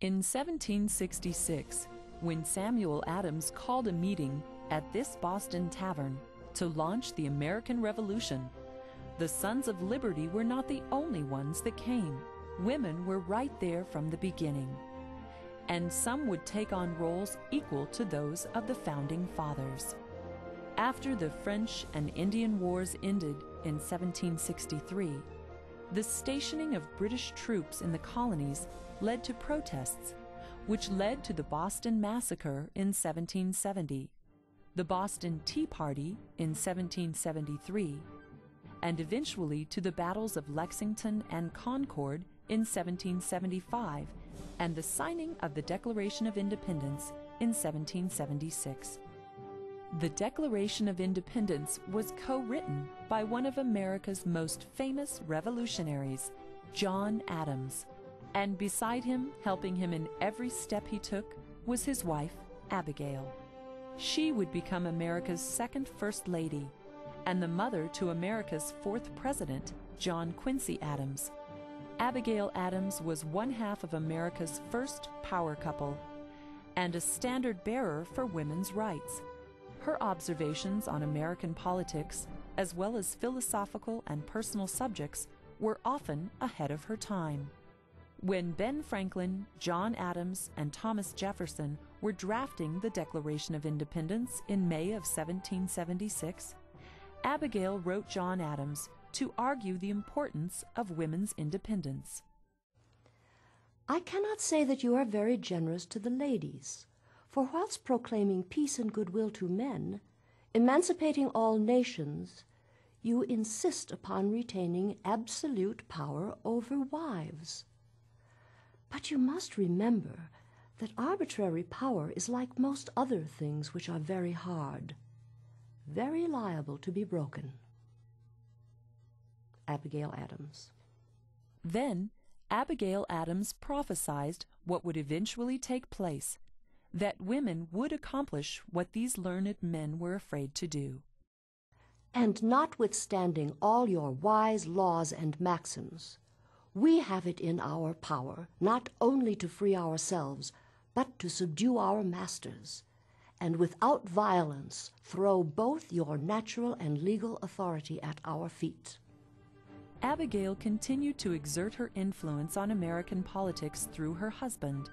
In 1766, when Samuel Adams called a meeting at this Boston tavern to launch the American Revolution, the Sons of Liberty were not the only ones that came. Women were right there from the beginning, and some would take on roles equal to those of the Founding Fathers. After the French and Indian Wars ended in 1763, the stationing of British troops in the colonies led to protests, which led to the Boston Massacre in 1770, the Boston Tea Party in 1773, and eventually to the battles of Lexington and Concord in 1775, and the signing of the Declaration of Independence in 1776. The Declaration of Independence was co-written by one of America's most famous revolutionaries, John Adams, and beside him, helping him in every step he took, was his wife, Abigail. She would become America's second First Lady and the mother to America's fourth President, John Quincy Adams. Abigail Adams was one half of America's first power couple and a standard bearer for women's rights. Her observations on American politics, as well as philosophical and personal subjects, were often ahead of her time. When Ben Franklin, John Adams, and Thomas Jefferson were drafting the Declaration of Independence in May of 1776, Abigail wrote John Adams to argue the importance of women's independence. I cannot say that you are very generous to the ladies, for whilst proclaiming peace and goodwill to men, emancipating all nations, you insist upon retaining absolute power over wives. But you must remember that arbitrary power is like most other things which are very hard, very liable to be broken. Abigail Adams. Then Abigail Adams prophesied what would eventually take place, that women would accomplish what these learned men were afraid to do. And notwithstanding all your wise laws and maxims, we have it in our power not only to free ourselves, but to subdue our masters, and without violence throw both your natural and legal authority at our feet. Abigail continued to exert her influence on American politics through her husband.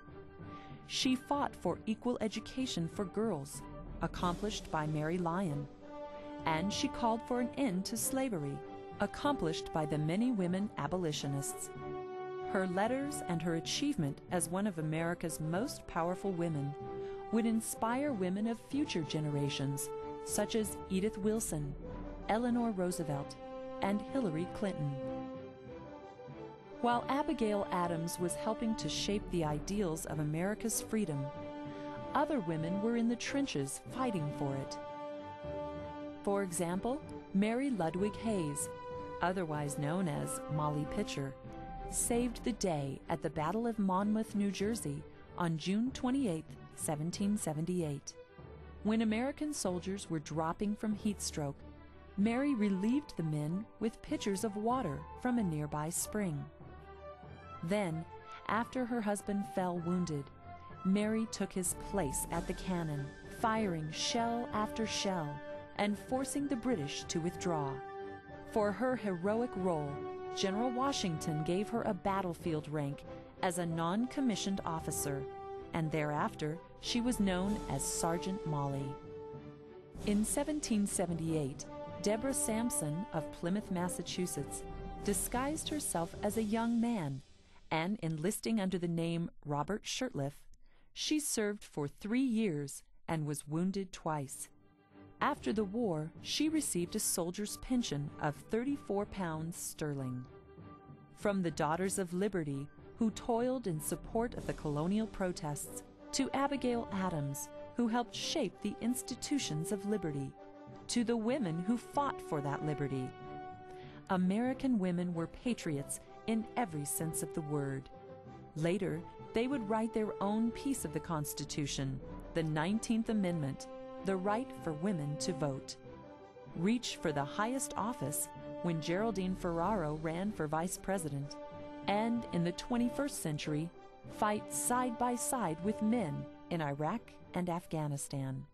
She fought for equal education for girls, accomplished by Mary Lyon, and she called for an end to slavery, accomplished by the many women abolitionists. Her letters and her achievement as one of America's most powerful women would inspire women of future generations, such as Edith Wilson, Eleanor Roosevelt, and Hillary Clinton. While Abigail Adams was helping to shape the ideals of America's freedom, other women were in the trenches fighting for it. For example, Mary Ludwig Hayes, otherwise known as Molly Pitcher, saved the day at the Battle of Monmouth, New Jersey on June 28, 1778. When American soldiers were dropping from heat stroke, Mary relieved the men with pitchers of water from a nearby spring. Then, after her husband fell wounded, Mary took his place at the cannon, firing shell after shell and forcing the British to withdraw. For her heroic role, General Washington gave her a battlefield rank as a non-commissioned officer, and thereafter she was known as Sergeant Molly. In 1778, Deborah Sampson of Plymouth, Massachusetts, disguised herself as a young man, and enlisting under the name Robert Shirtliff, she served for 3 years and was wounded twice. After the war, she received a soldier's pension of 34 pounds sterling. From the Daughters of Liberty, who toiled in support of the colonial protests, to Abigail Adams, who helped shape the institutions of liberty, to the women who fought for that liberty. American women were patriots in every sense of the word. Later, they would write their own piece of the Constitution, the 19th Amendment, the right for women to vote. Reach for the highest office when Geraldine Ferraro ran for vice president, and in the 21st century, fight side by side with men in Iraq and Afghanistan.